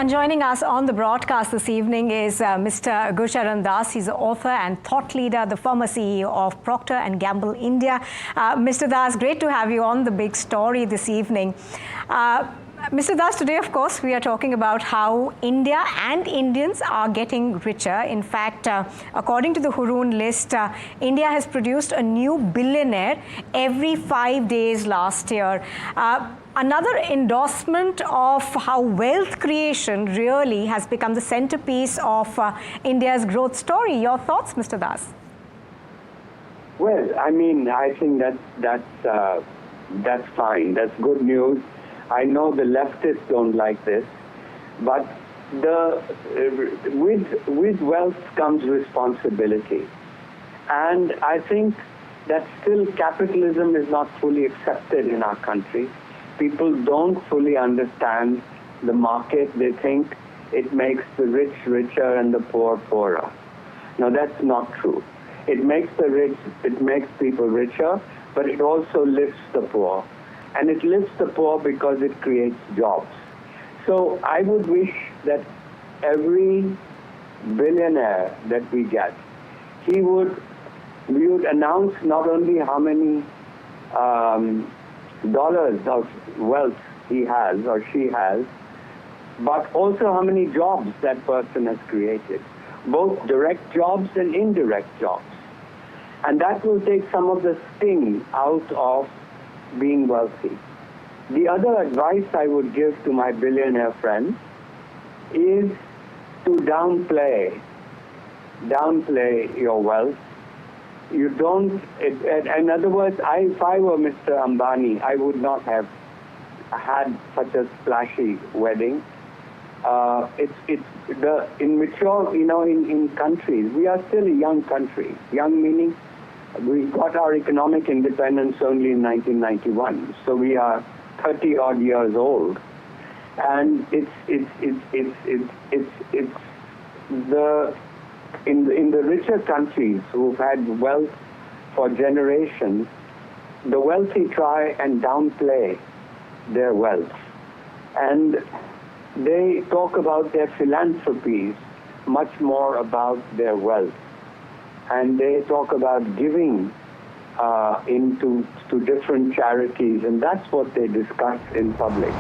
And joining us on the broadcast this evening is Mr. Gurcharan Das. He's the author and thought leader, the former CEO of Procter & Gamble India. Mr. Das, great to have you on The Big Story this evening. Mr. Das, today, of course, we are talking about how India and Indians are getting richer. In fact, according to the Hurun list, India has produced a new billionaire every 5 days last year. Another endorsement of how wealth creation really has become the centerpiece of India's growth story. Your thoughts, Mr. Das? Well, I mean, I think that's fine. That's good news. I know the leftists don't like this, but with wealth comes responsibility. And I think that still capitalism is not fully accepted in our country. People don't fully understand the market. They think it makes the rich richer and the poor poorer. Now, that's not true. It makes people richer, but it also lifts the poor. And it lifts the poor because it creates jobs. So I would wish that every billionaire that we get, we would announce not only how many dollars of wealth he has or she has, but also how many jobs that person has created, both direct jobs and indirect jobs. And that will take some of the sting out of being wealthy. The other advice I would give to my billionaire friends is to downplay your wealth. You don't, in other words, if I were Mr. Ambani, I would not have had such a splashy wedding. In mature, in countries, we are still a young country. Young meaning we got our economic independence only in 1991, so we are 30 odd years old, and in the richer countries who've had wealth for generations, the wealthy try and downplay their wealth. And they talk about their philanthropies much more about their wealth. And they talk about giving to different charities, and that's what they discuss in public.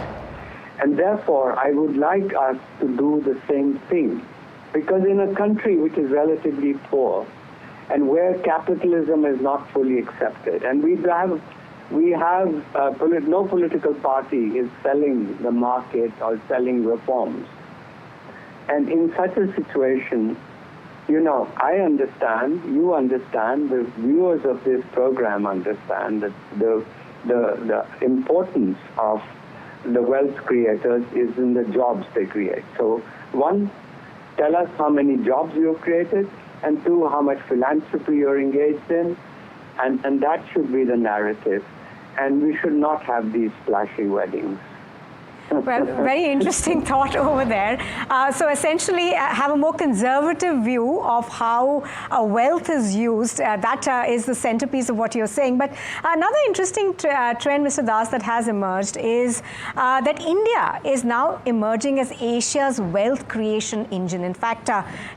And therefore, I would like us to do the same thing. Because in a country which is relatively poor and where capitalism is not fully accepted, and no political party is selling the market or selling reforms. And in such a situation, I understand, you understand, the viewers of this program understand that the importance of the wealth creators is in the jobs they create. So, one, tell us how many jobs you've created, and two, how much philanthropy you're engaged in, and that should be the narrative. And we should not have these flashy weddings. Well, very interesting thought over there. So essentially, have a more conservative view of how wealth is used. That is the centerpiece of what you're saying. But another interesting trend, Mr. Das, that has emerged is that India is now emerging as Asia's wealth creation engine. In fact,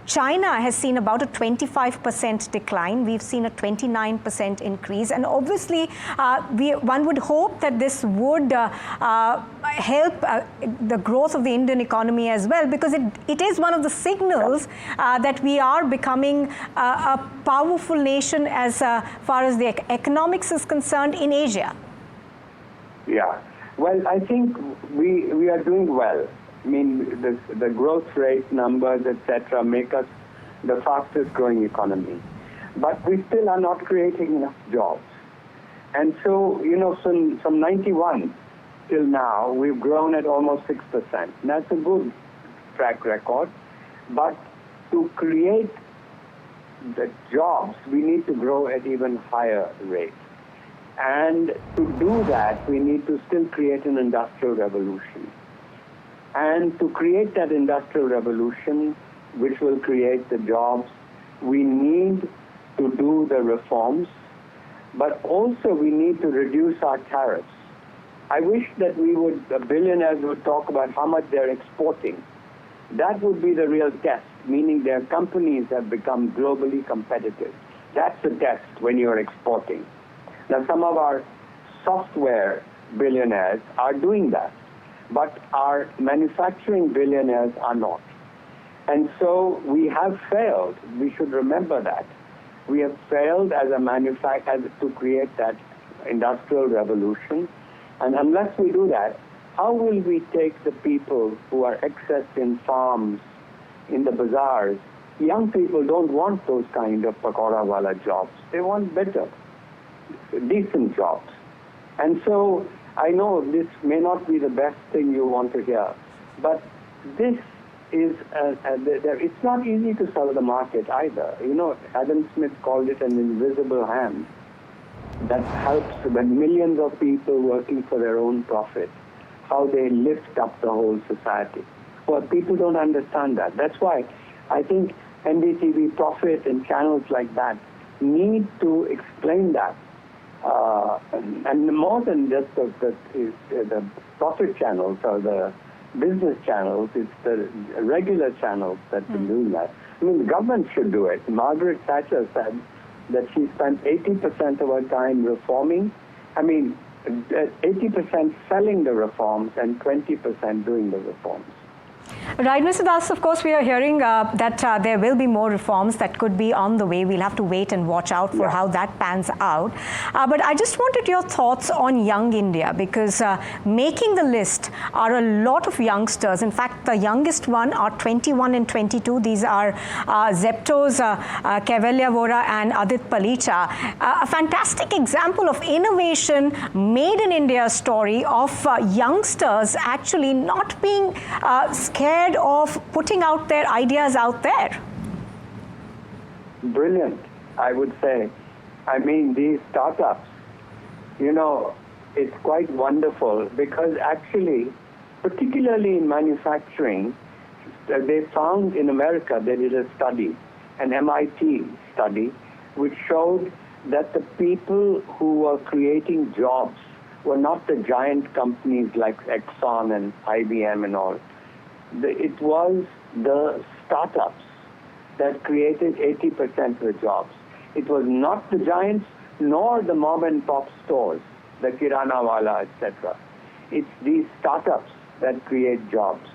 China has seen about a 25% decline. We've seen a 29% increase. And obviously, one would hope that this would help the growth of the Indian economy as well, because it is one of the signals that we are becoming a powerful nation as far as the economics is concerned in Asia. Yeah, well, I think we are doing well. I mean, the growth rate numbers, etc., make us the fastest growing economy. But we still are not creating enough jobs. And so, from 91 till now, we've grown at almost 6%. That's a good track record. But to create the jobs, we need to grow at even higher rate. And to do that, we need to still create an industrial revolution. And to create that industrial revolution, which will create the jobs, we need to do the reforms, but also we need to reduce our tariffs. I wish that the billionaires would talk about how much they're exporting That would be the real test, meaning their companies have become globally competitive. That's the test when you're exporting. Now, some of our software billionaires are doing that, but our manufacturing billionaires are not. And so we have failed. We should remember that. We have failed as a to create that industrial revolution. And unless we do that, how will we take the people who are accessed in farms, in the bazaars? Young people don't want those kind of pakora wala jobs. They want better, decent jobs. And so I know this may not be the best thing you want to hear, but this is, it's not easy to sell the market either. You know, Adam Smith called it an invisible hand that helps when millions of people working for their own profit, how they lift up the whole society. Well, people don't understand that. That's why I think NDTV Profit and channels like that need to explain that. And more than just the profit channels or the business channels, it's the regular channels that are doing that. I mean, the government should do it. Margaret Thatcher said that she spent 80% of her time reforming. I mean, 80% selling the reforms and 20% doing the reforms. Right, Mr. Das, of course, we are hearing that there will be more reforms that could be on the way. We'll have to wait and watch out for how that pans out. But I just wanted your thoughts on young India, because making the list are a lot of youngsters. In fact, the youngest one are 21 and 22. These are Zepto's Kevalia Vora and Adit Palicha. A fantastic example of innovation made in India story of youngsters actually not being scared of putting out their ideas out there. Brilliant, I would say. I mean, these startups, you know, it's quite wonderful because actually, particularly in manufacturing, they found in America, they did a study, an MIT study, which showed that the people who were creating jobs were not the giant companies like Exxon and IBM and all. It was the startups that created 80% of the jobs. It was not the giants nor the mom and pop stores, the Kirana Wala, etc. It's these startups that create jobs.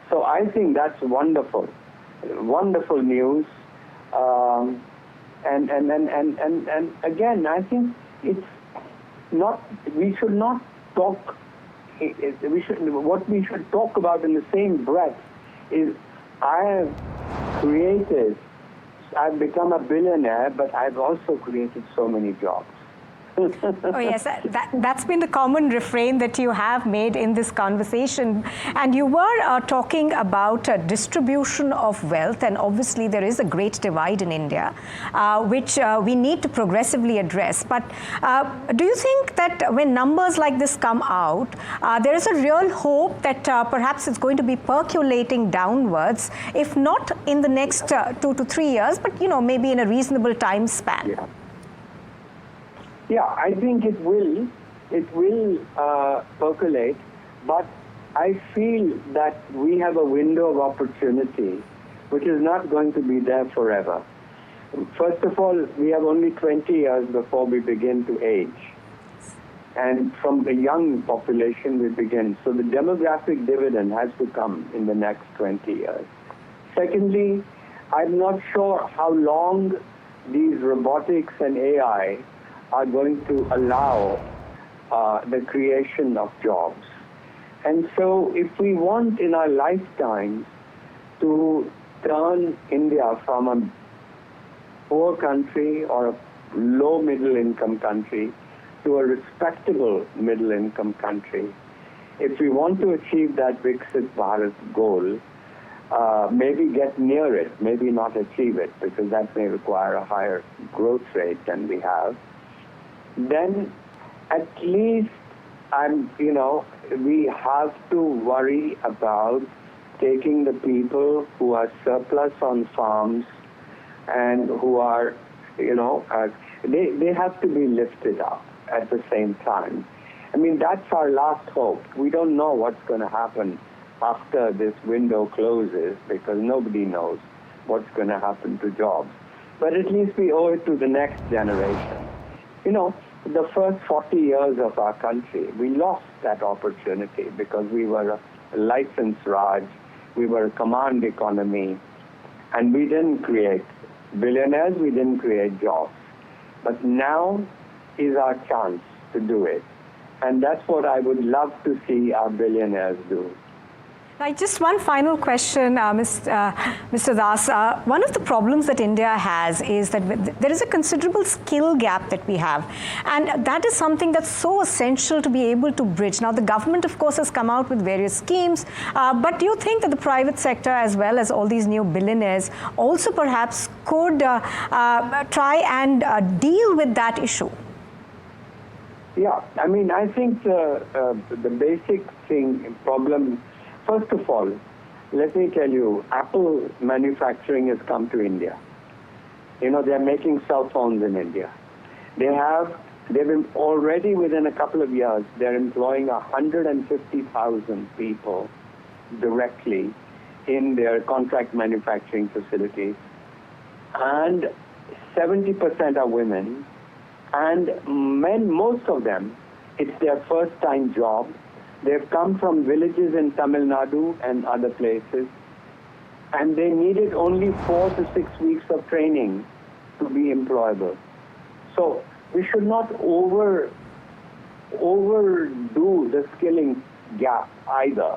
So I think that's wonderful, wonderful news. And again, I think it's not. We should not talk. What we should talk about in the same breath is I've become a billionaire, but I've also created so many jobs. Oh yes, that's been the common refrain that you have made in this conversation. And you were talking about distribution of wealth, and obviously there is a great divide in India, which we need to progressively address. But do you think that when numbers like this come out, there is a real hope that perhaps it's going to be percolating downwards, if not in the next 2 to 3 years, but maybe in a reasonable time span? Yeah. Yeah, I think it will percolate, but I feel that we have a window of opportunity which is not going to be there forever. First of all, we have only 20 years before we begin to age. And from the young population we begin. So the demographic dividend has to come in the next 20 years. Secondly, I'm not sure how long these robotics and AI are going to allow the creation of jobs. And so if we want in our lifetimes to turn India from a poor country or a low middle income country to a respectable middle income country, if we want to achieve that Viksit Bharat goal, maybe get near it, maybe not achieve it, because that may require a higher growth rate than we have, then at least we have to worry about taking the people who are surplus on farms and who are, they have to be lifted up at the same time. I mean, that's our last hope. We don't know what's going to happen after this window closes, because nobody knows what's going to happen to jobs. But at least we owe it to the next generation. You know, the first 40 years of our country, we lost that opportunity because we were a license Raj, we were a command economy, and we didn't create billionaires, we didn't create jobs. But now is our chance to do it. And that's what I would love to see our billionaires do. Now, just one final question, Mr. Das. One of the problems that India has is that there is a considerable skill gap that we have. And that is something that's so essential to be able to bridge. Now, the government, of course, has come out with various schemes. But do you think that the private sector, as well as all these new billionaires, also perhaps could try and deal with that issue? Yeah, I mean, I think the basic problem. First of all, let me tell you, Apple manufacturing has come to India. You know, they're making cell phones in India. They've been already within a couple of years, they're employing 150,000 people directly in their contract manufacturing facilities. And 70% are women. And men, most of them, it's their first time job. They've come from villages in Tamil Nadu and other places, and they needed only 4 to 6 weeks of training to be employable. So we should not overdo the skilling gap either.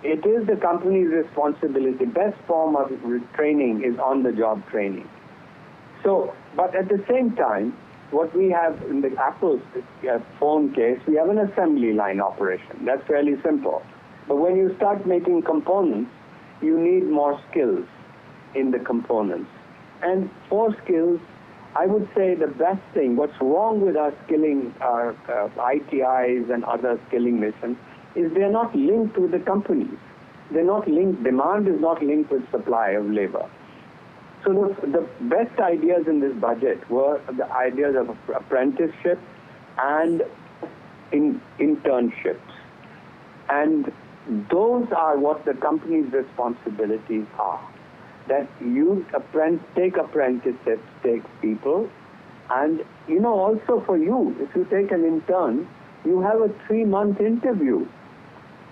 It is the company's responsibility. Best form of training is on-the-job training. So, but at the same time, what we have in the Apple phone case, we have an assembly line operation. That's fairly simple. But when you start making components, you need more skills in the components. And for skills, I would say the best thing, what's wrong with our skilling, our ITIs and other skilling missions, is they're not linked with the companies. They're not linked, demand is not linked with supply of labor. So the best ideas in this budget were the ideas of apprenticeship and internships. And those are what the company's responsibilities are. That you take apprenticeships, take people, and you know, also for you, if you take an intern, you have a 3-month interview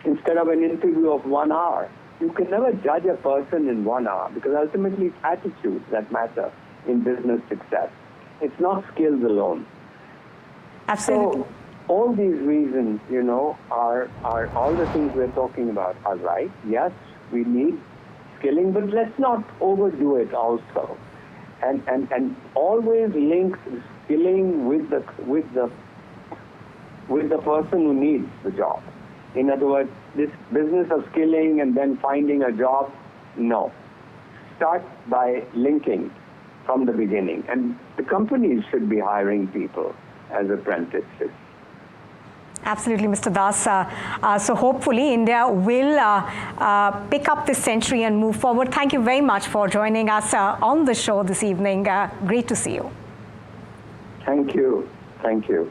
instead of an interview of 1 hour. You can never judge a person in 1 hour because ultimately it's attitudes that matter in business success. It's not skills alone. Absolutely. So all these reasons, you know, are all the things we're talking about are right. Yes, we need skilling, but let's not overdo it also. And always link skilling with the person who needs the job. In other words, this business of skilling and then finding a job, no. Start by linking from the beginning. And the companies should be hiring people as apprentices. Absolutely, Mr. Das. So hopefully India will pick up this century and move forward. Thank you very much for joining us on the show this evening. Great to see you. Thank you. Thank you.